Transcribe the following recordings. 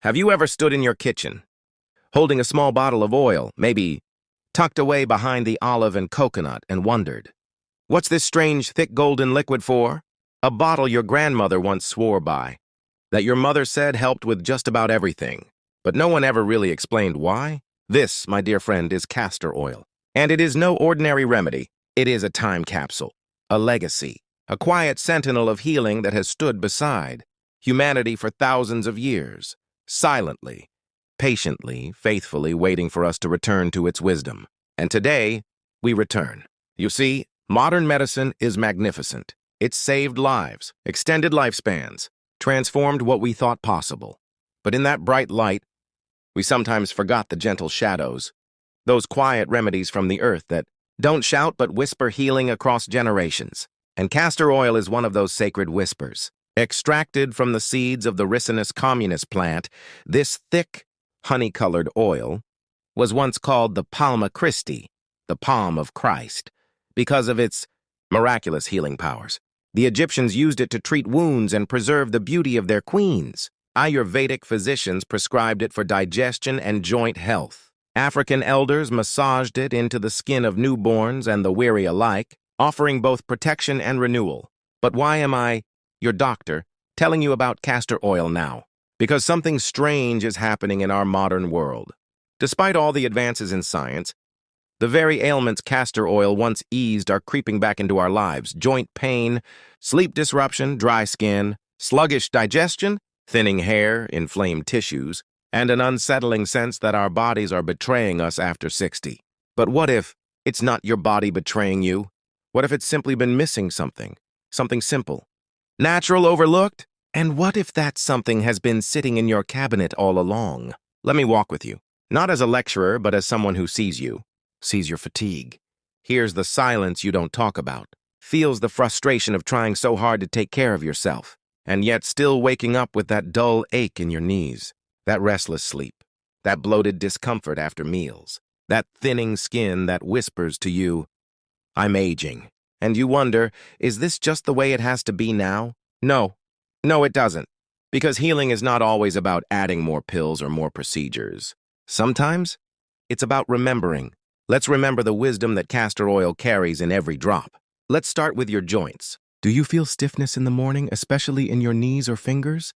Have you ever stood in your kitchen, holding a small bottle of oil, maybe tucked away behind the olive and coconut, and wondered, what's this strange, thick golden liquid for? A bottle your grandmother once swore by, that your mother said helped with just about everything, but no one ever really explained why? This, my dear friend, is castor oil. And it is no ordinary remedy. It is a time capsule, a legacy, a quiet sentinel of healing that has stood beside humanity for thousands of years, silently, patiently, faithfully waiting for us to return to its wisdom. And today, we return. You see, modern medicine is magnificent. It saved lives, extended lifespans, transformed what we thought possible. But in that bright light, we sometimes forgot the gentle shadows, those quiet remedies from the earth that don't shout but whisper healing across generations. And castor oil is one of those sacred whispers. Extracted from the seeds of the ricinus communis plant, this thick, honey-colored oil was once called the Palma Christi, the palm of Christ, because of its miraculous healing powers. The Egyptians used it to treat wounds and preserve the beauty of their queens. Ayurvedic physicians prescribed it for digestion and joint health. African elders massaged it into the skin of newborns and the weary alike, offering both protection and renewal. But why am I, your doctor, telling you about castor oil now? Because something strange is happening in our modern world. Despite all the advances in science, the very ailments castor oil once eased are creeping back into our lives. Joint pain, sleep disruption, dry skin, sluggish digestion, thinning hair, inflamed tissues, and an unsettling sense that our bodies are betraying us after 60. But what if it's not your body betraying you? What if it's simply been missing something? Something simple, natural, overlooked? And what if that something has been sitting in your cabinet all along? Let me walk with you, not as a lecturer, but as someone who sees you, sees your fatigue, hears the silence you don't talk about, feels the frustration of trying so hard to take care of yourself, and yet still waking up with that dull ache in your knees, that restless sleep, that bloated discomfort after meals, that thinning skin that whispers to you, I'm aging. And you wonder, is this just the way it has to be now? No, it doesn't. Because healing is not always about adding more pills or more procedures. Sometimes, it's about remembering. Let's remember the wisdom that castor oil carries in every drop. Let's start with your joints. Do you feel stiffness in the morning, especially in your knees or fingers?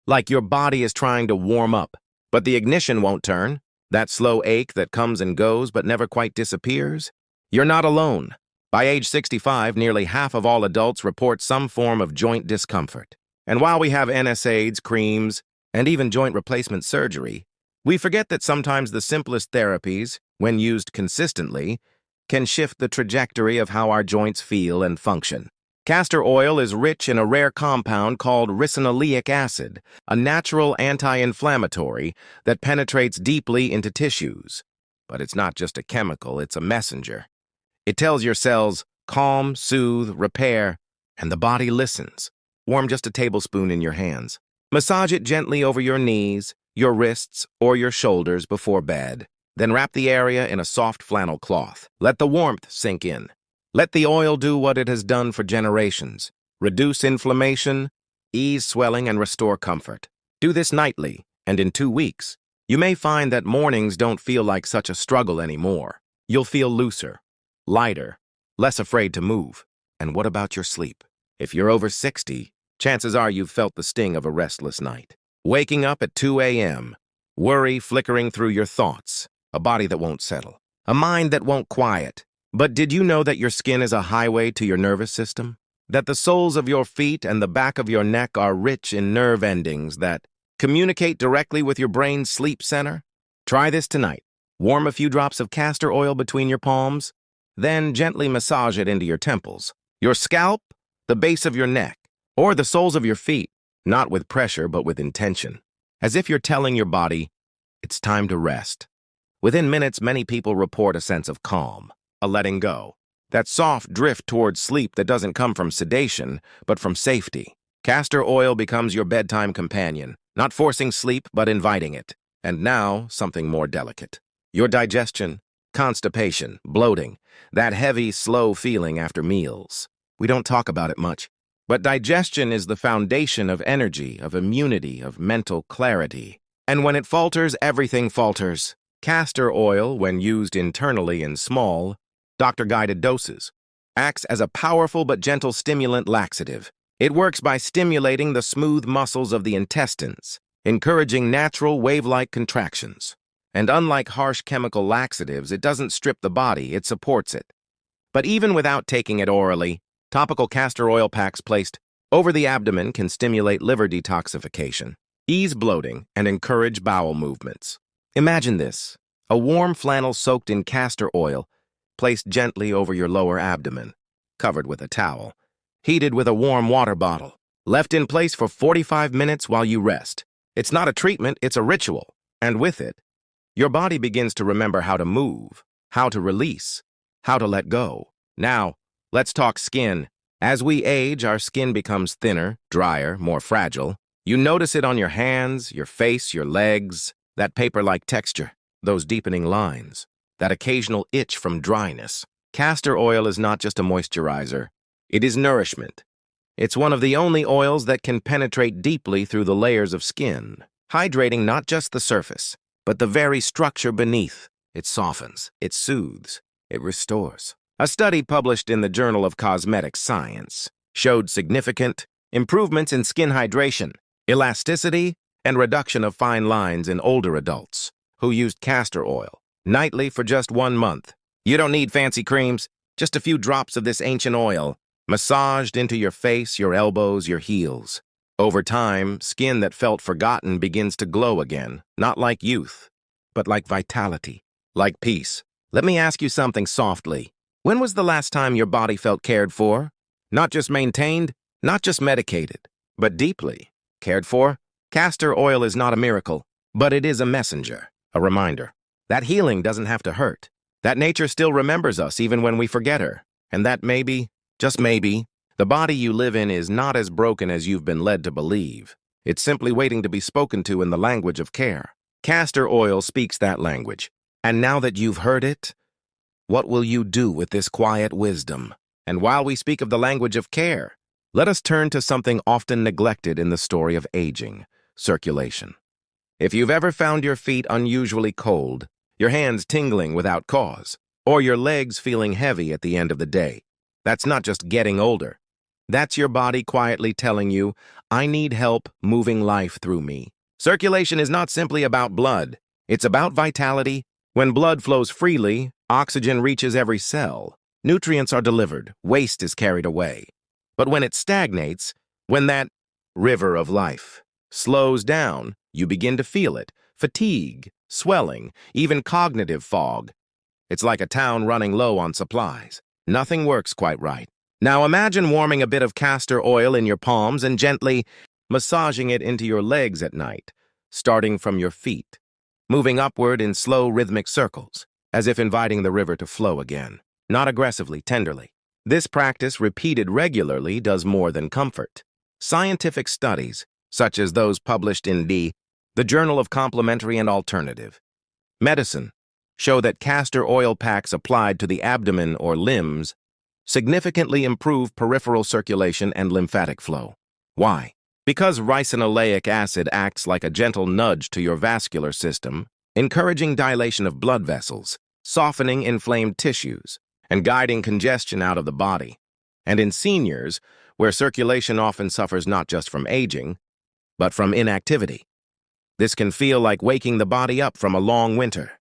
Like your body is trying to warm up, but the ignition won't turn. That slow ache that comes and goes but never quite disappears? You're not alone. By age 65, nearly half of all adults report some form of joint discomfort. And while we have NSAIDs, creams, and even joint replacement surgery, we forget that sometimes the simplest therapies, when used consistently, can shift the trajectory of how our joints feel and function. Castor oil is rich in a rare compound called ricinoleic acid, a natural anti-inflammatory that penetrates deeply into tissues. But it's not just a chemical, it's a messenger. It tells your cells, calm, soothe, repair, and the body listens. Warm just a tablespoon in your hands. Massage it gently over your knees, your wrists, or your shoulders before bed. Then wrap the area in a soft flannel cloth. Let the warmth sink in. Let the oil do what it has done for generations. Reduce inflammation, ease swelling, and restore comfort. Do this nightly, and in 2 weeks, you may find that mornings don't feel like such a struggle anymore. You'll feel looser, lighter, less afraid to move. And what about your sleep? If you're over 60, chances are you've felt the sting of a restless night. Waking up at 2 a.m., worry flickering through your thoughts, a body that won't settle, a mind that won't quiet. But did you know that your skin is a highway to your nervous system? That the soles of your feet and the back of your neck are rich in nerve endings that communicate directly with your brain's sleep center? Try this tonight. Warm a few drops of castor oil between your palms, then gently massage it into your temples, your scalp, the base of your neck, or the soles of your feet, not with pressure but with intention, as if you're telling your body, it's time to rest. Within minutes, many people report a sense of calm, a letting go, that soft drift towards sleep that doesn't come from sedation, but from safety. Castor oil becomes your bedtime companion, not forcing sleep, but inviting it. And now, something more delicate. Your digestion, constipation, bloating, that heavy, slow feeling after meals. We don't talk about it much, but digestion is the foundation of energy, of immunity, of mental clarity. And when it falters, everything falters. Castor oil, when used internally in small, doctor-guided doses, acts as a powerful but gentle stimulant laxative. It works by stimulating the smooth muscles of the intestines, encouraging natural wave-like contractions. And unlike harsh chemical laxatives, it doesn't strip the body, it supports it. But even without taking it orally, topical castor oil packs placed over the abdomen can stimulate liver detoxification, ease bloating, and encourage bowel movements. Imagine this: a warm flannel soaked in castor oil, placed gently over your lower abdomen, covered with a towel, heated with a warm water bottle, left in place for 45 minutes while you rest. It's not a treatment, it's a ritual. And with it, your body begins to remember how to move, how to release, how to let go. Now, let's talk skin. As we age, our skin becomes thinner, drier, more fragile. You notice it on your hands, your face, your legs, that paper-like texture, those deepening lines, that occasional itch from dryness. Castor oil is not just a moisturizer. It is nourishment. It's one of the only oils that can penetrate deeply through the layers of skin, hydrating not just the surface, but the very structure beneath. It softens, it soothes, it restores. A study published in the Journal of Cosmetic Science showed significant improvements in skin hydration, elasticity, and reduction of fine lines in older adults who used castor oil nightly for just 1 month. You don't need fancy creams, just a few drops of this ancient oil, massaged into your face, your elbows, your heels. Over time, skin that felt forgotten begins to glow again, not like youth, but like vitality, like peace. Let me ask you something softly. When was the last time your body felt cared for? Not just maintained, not just medicated, but deeply cared for? Castor oil is not a miracle, but it is a messenger, a reminder. That healing doesn't have to hurt. That nature still remembers us even when we forget her. And that maybe, just maybe, the body you live in is not as broken as you've been led to believe. It's simply waiting to be spoken to in the language of care. Castor oil speaks that language. And now that you've heard it, what will you do with this quiet wisdom? And while we speak of the language of care, let us turn to something often neglected in the story of aging: circulation. If you've ever found your feet unusually cold, your hands tingling without cause, or your legs feeling heavy at the end of the day, that's not just getting older. That's your body quietly telling you, I need help moving life through me. Circulation is not simply about blood. It's about vitality. When blood flows freely, oxygen reaches every cell. Nutrients are delivered. Waste is carried away. But when it stagnates, when that river of life slows down, you begin to feel it. Fatigue, swelling, even cognitive fog. It's like a town running low on supplies. Nothing works quite right. Now imagine warming a bit of castor oil in your palms and gently massaging it into your legs at night, starting from your feet, moving upward in slow rhythmic circles, as if inviting the river to flow again, not aggressively, tenderly. This practice, repeated regularly, does more than comfort. Scientific studies, such as those published in the Journal of Complementary and Alternative Medicine, show that castor oil packs applied to the abdomen or limbs significantly improve peripheral circulation and lymphatic flow. Why? Because ricinoleic acid acts like a gentle nudge to your vascular system, encouraging dilation of blood vessels, softening inflamed tissues, and guiding congestion out of the body. And in seniors, where circulation often suffers not just from aging, but from inactivity, this can feel like waking the body up from a long winter.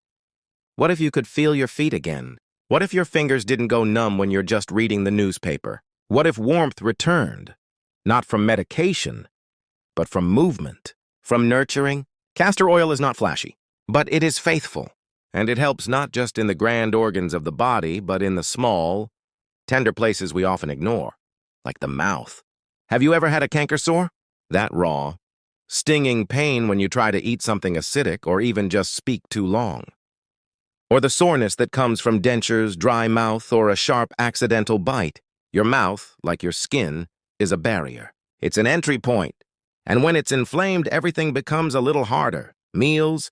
What if you could feel your feet again? What if your fingers didn't go numb when you're just reading the newspaper? What if warmth returned, not from medication, but from movement, from nurturing? Castor oil is not flashy, but it is faithful, and it helps not just in the grand organs of the body, but in the small, tender places we often ignore, like the mouth. Have you ever had a canker sore? That raw, stinging pain when you try to eat something acidic or even just speak too long. Or the soreness that comes from dentures, dry mouth, or a sharp accidental bite. Your mouth, like your skin, is a barrier. It's an entry point. And when it's inflamed, everything becomes a little harder. Meals,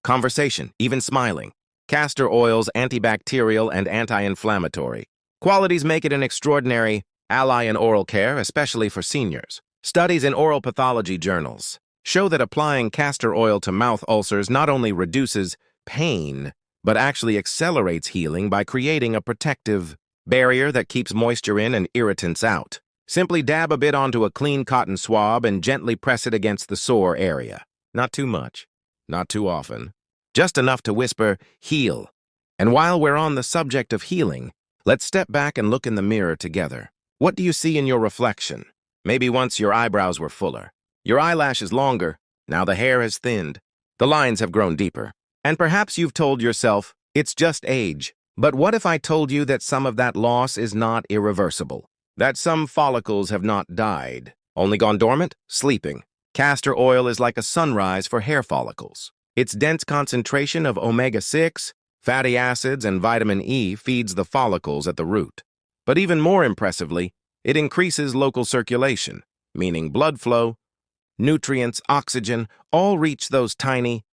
conversation, even smiling. Castor oil's antibacterial and anti-inflammatory qualities make it an extraordinary ally in oral care, especially for seniors. Studies in oral pathology journals show that applying castor oil to mouth ulcers not only reduces pain, but actually accelerates healing by creating a protective barrier that keeps moisture in and irritants out. Simply dab a bit onto a clean cotton swab and gently press it against the sore area. Not too much, not too often. Just enough to whisper, heal. And while we're on the subject of healing, let's step back and look in the mirror together. What do you see in your reflection? Maybe once your eyebrows were fuller, your eyelashes longer, now the hair has thinned, the lines have grown deeper. And perhaps you've told yourself, it's just age. But what if I told you that some of that loss is not irreversible? That some follicles have not died, only gone dormant, sleeping. Castor oil is like a sunrise for hair follicles. Its dense concentration of omega-6, fatty acids, and vitamin E feeds the follicles at the root. But even more impressively, it increases local circulation, meaning blood flow, nutrients, oxygen, all reach those tiny,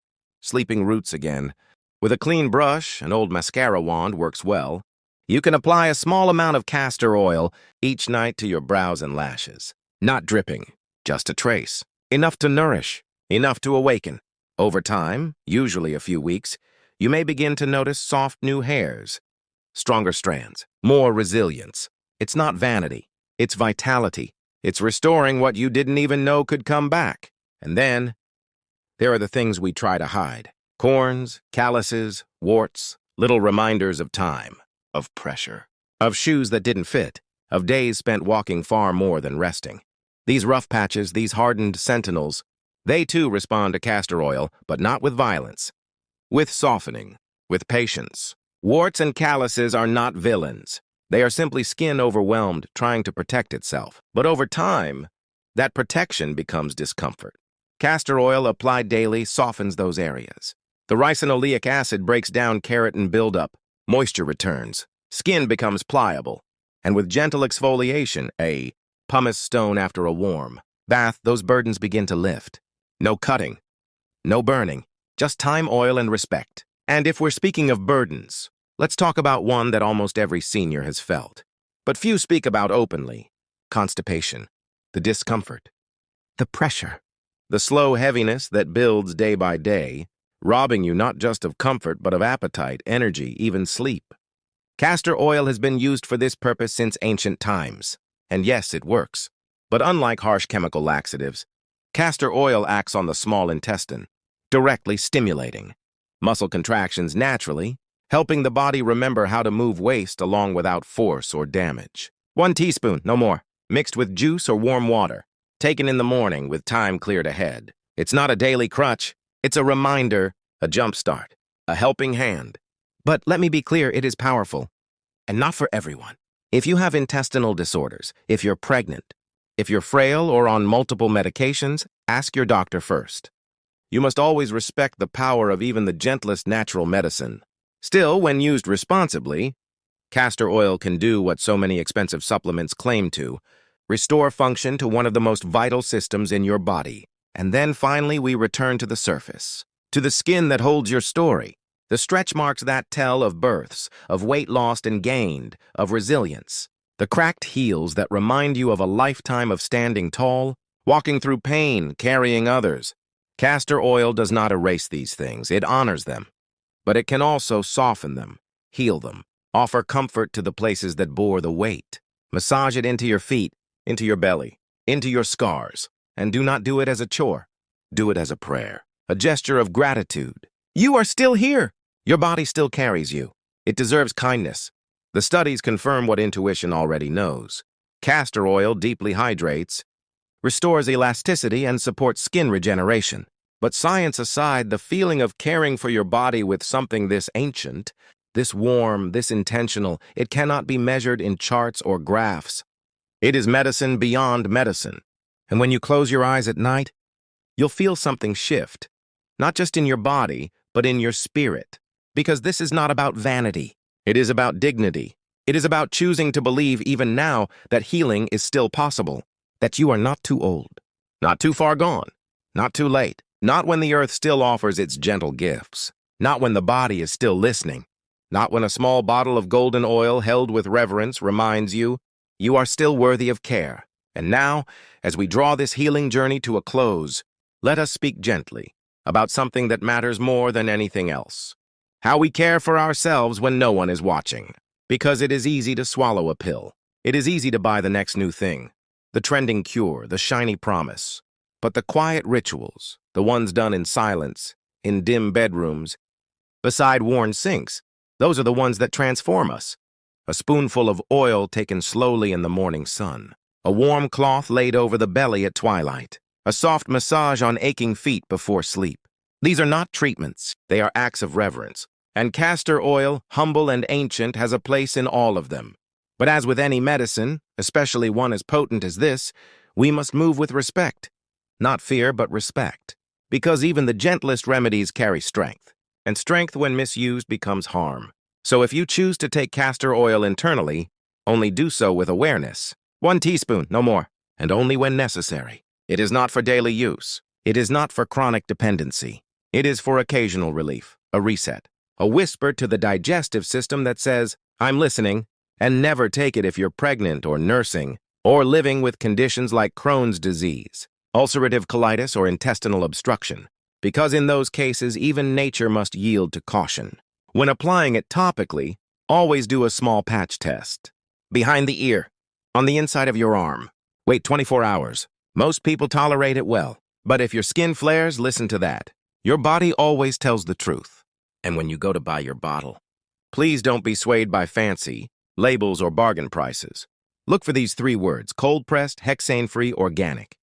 sleeping roots again. With a clean brush, an old mascara wand works well. You can apply a small amount of castor oil each night to your brows and lashes. Not dripping, just a trace. Enough to nourish, enough to awaken. Over time, usually a few weeks, you may begin to notice soft new hairs, stronger strands, more resilience. It's not vanity, it's vitality. It's restoring what you didn't even know could come back. And then, there are the things we try to hide. Corns, calluses, warts, little reminders of time, of pressure, of shoes that didn't fit, of days spent walking far more than resting. These rough patches, these hardened sentinels, they too respond to castor oil, but not with violence. With softening, with patience. Warts and calluses are not villains. They are simply skin overwhelmed, trying to protect itself. But over time, that protection becomes discomfort. Castor oil applied daily softens those areas. The ricinoleic acid breaks down keratin buildup, moisture returns, skin becomes pliable, and with gentle exfoliation, a pumice stone after a warm bath, those burdens begin to lift. No cutting, no burning, just time, oil, and respect. And if we're speaking of burdens, let's talk about one that almost every senior has felt, but few speak about openly: constipation, the discomfort, the pressure, the slow heaviness that builds day by day, robbing you not just of comfort, but of appetite, energy, even sleep. Castor oil has been used for this purpose since ancient times. And yes, it works. But unlike harsh chemical laxatives, castor oil acts on the small intestine, directly stimulating muscle contractions naturally, helping the body remember how to move waste along without force or damage. 1 teaspoon, no more, mixed with juice or warm water, taken in the morning with time cleared ahead. It's not a daily crutch. It's a reminder, a jumpstart, a helping hand. But let me be clear, it is powerful, and not for everyone. If you have intestinal disorders, if you're pregnant, if you're frail or on multiple medications, ask your doctor first. You must always respect the power of even the gentlest natural medicine. Still, when used responsibly, castor oil can do what so many expensive supplements claim to: restore function to one of the most vital systems in your body. And then finally we return to the surface, to the skin that holds your story, the stretch marks that tell of births, of weight lost and gained, of resilience, the cracked heels that remind you of a lifetime of standing tall, walking through pain, carrying others. Castor oil does not erase these things, it honors them, but it can also soften them, heal them, offer comfort to the places that bore the weight. Massage it into your feet, into your belly, into your scars. And do not do it as a chore. Do it as a prayer, a gesture of gratitude. You are still here. Your body still carries you. It deserves kindness. The studies confirm what intuition already knows. Castor oil deeply hydrates, restores elasticity, and supports skin regeneration. But science aside, the feeling of caring for your body with something this ancient, this warm, this intentional, it cannot be measured in charts or graphs. It is medicine beyond medicine. And when you close your eyes at night, you'll feel something shift, not just in your body, but in your spirit. Because this is not about vanity. It is about dignity. It is about choosing to believe even now that healing is still possible, that you are not too old, not too far gone, not too late, not when the earth still offers its gentle gifts, not when the body is still listening, not when a small bottle of golden oil held with reverence reminds you you are still worthy of care. And now, as we draw this healing journey to a close, let us speak gently about something that matters more than anything else. How we care for ourselves when no one is watching. Because it is easy to swallow a pill. It is easy to buy the next new thing, the trending cure, the shiny promise. But the quiet rituals, the ones done in silence, in dim bedrooms, beside worn sinks, those are the ones that transform us. A spoonful of oil taken slowly in the morning sun. A warm cloth laid over the belly at twilight. A soft massage on aching feet before sleep. These are not treatments, they are acts of reverence. And castor oil, humble and ancient, has a place in all of them. But as with any medicine, especially one as potent as this, we must move with respect. Not fear, but respect. Because even the gentlest remedies carry strength. And strength, when misused, becomes harm. So if you choose to take castor oil internally, only do so with awareness. 1 teaspoon, no more, and only when necessary. It is not for daily use. It is not for chronic dependency. It is for occasional relief, a reset, a whisper to the digestive system that says, I'm listening, and never take it if you're pregnant or nursing, or living with conditions like Crohn's disease, ulcerative colitis, or intestinal obstruction, because in those cases, even nature must yield to caution. When applying it topically, always do a small patch test. Behind the ear, on the inside of your arm. Wait 24 hours. Most people tolerate it well, but if your skin flares, listen to that. Your body always tells the truth. And when you go to buy your bottle, please don't be swayed by fancy labels or bargain prices. Look for these 3 words: cold-pressed, hexane-free, organic.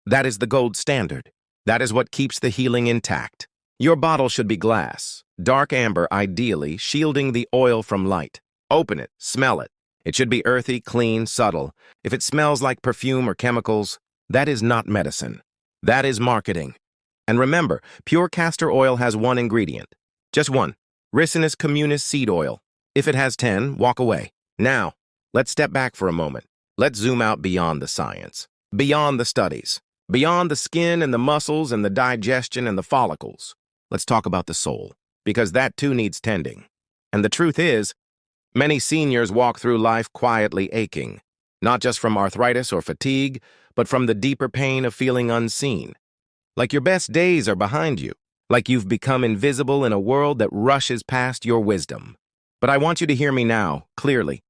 That is the gold standard. That is what keeps the healing intact. Your bottle should be glass, dark amber ideally, shielding the oil from light. Open it, smell it. It should be earthy, clean, subtle. If it smells like perfume or chemicals, that is not medicine. That is marketing. And remember, pure castor oil has 1 ingredient. Just 1. Ricinus communis seed oil. If it has 10, walk away. Now, let's step back for a moment. Let's zoom out beyond the science, beyond the studies, beyond the skin and the muscles and the digestion and the follicles. Let's talk about the soul, because that too needs tending. And the truth is, many seniors walk through life quietly aching, not just from arthritis or fatigue, but from the deeper pain of feeling unseen. Like your best days are behind you, like you've become invisible in a world that rushes past your wisdom. But I want you to hear me now, clearly.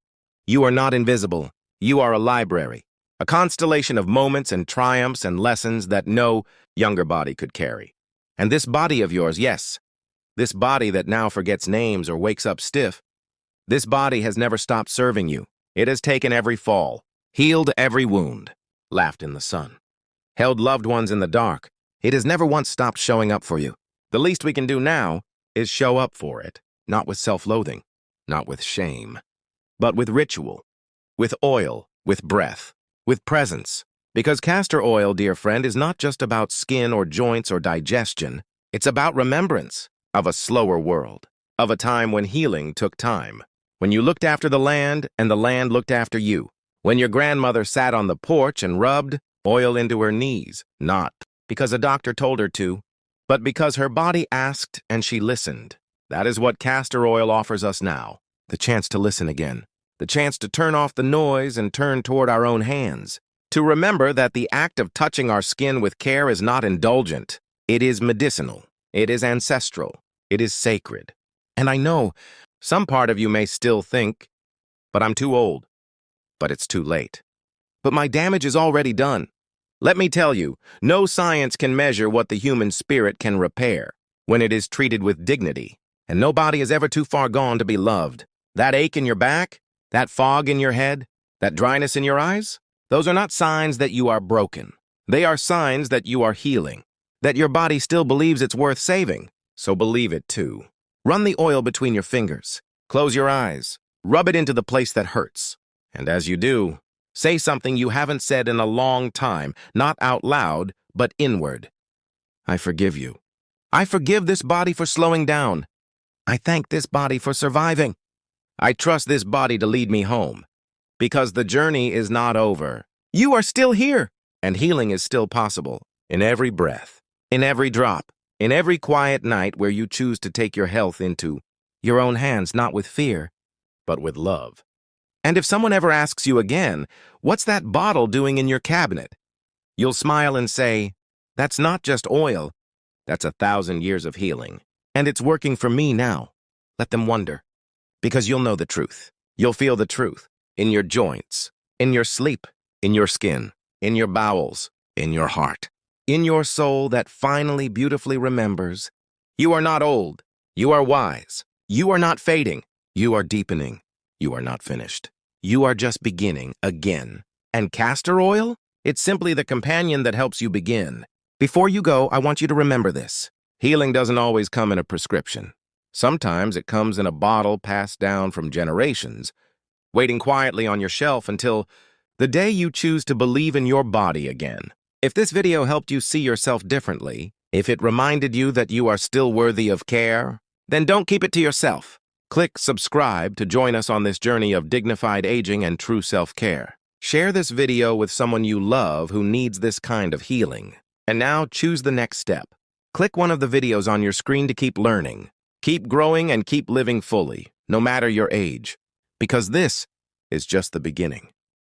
You are not invisible. You are a library, a constellation of moments and triumphs and lessons that no younger body could carry. And this body of yours, yes, this body that now forgets names or wakes up stiff, this body has never stopped serving you. It has taken every fall, healed every wound, laughed in the sun, held loved ones in the dark. It has never once stopped showing up for you. The least we can do now is show up for it, not with self-loathing, not with shame, but with ritual, with oil, with breath, with presence. Because castor oil, dear friend, is not just about skin or joints or digestion. It's about remembrance of a slower world, of a time when healing took time, when you looked after the land and the land looked after you, when your grandmother sat on the porch and rubbed oil into her knees, not because a doctor told her to, but because her body asked and she listened. That is what castor oil offers us now, the chance to listen again, the chance to turn off the noise and turn toward our own hands, to remember that the act of touching our skin with care is not indulgent. It is medicinal. It is ancestral. It is sacred. And I know some part of you may still think, but I'm too old. But it's too late. But my damage is already done. Let me tell you, no science can measure what the human spirit can repair when it is treated with dignity, and no body is ever too far gone to be loved. That ache in your back, that fog in your head, that dryness in your eyes, those are not signs that you are broken. They are signs that you are healing, that your body still believes it's worth saving. So believe it too. Run the oil between your fingers. Close your eyes. Rub it into the place that hurts. And as you do, say something you haven't said in a long time, not out loud, but inward. I forgive you. I forgive this body for slowing down. I thank this body for surviving. I trust this body to lead me home. Because the journey is not over. You are still here, and healing is still possible. In every breath, in every drop, in every quiet night where you choose to take your health into your own hands, not with fear, but with love. And if someone ever asks you again, what's that bottle doing in your cabinet? You'll smile and say, That's not just oil, that's 1,000 years of healing. And it's working for me now. Let them wonder. Because you'll know the truth. You'll feel the truth. In your joints, in your sleep, in your skin, in your bowels, in your heart, in your soul that finally beautifully remembers. You are not old. You are wise. You are not fading. You are deepening. You are not finished. You are just beginning again. And castor oil? It's simply the companion that helps you begin. Before you go, I want you to remember this. Healing doesn't always come in a prescription. Sometimes it comes in a bottle passed down from generations, waiting quietly on your shelf until the day you choose to believe in your body again. If this video helped you see yourself differently, if it reminded you that you are still worthy of care, then don't keep it to yourself. Click subscribe to join us on this journey of dignified aging and true self-care. Share this video with someone you love who needs this kind of healing. And now choose the next step. Click one of the videos on your screen to keep learning. Keep growing and keep living fully, no matter your age. Because this is just the beginning.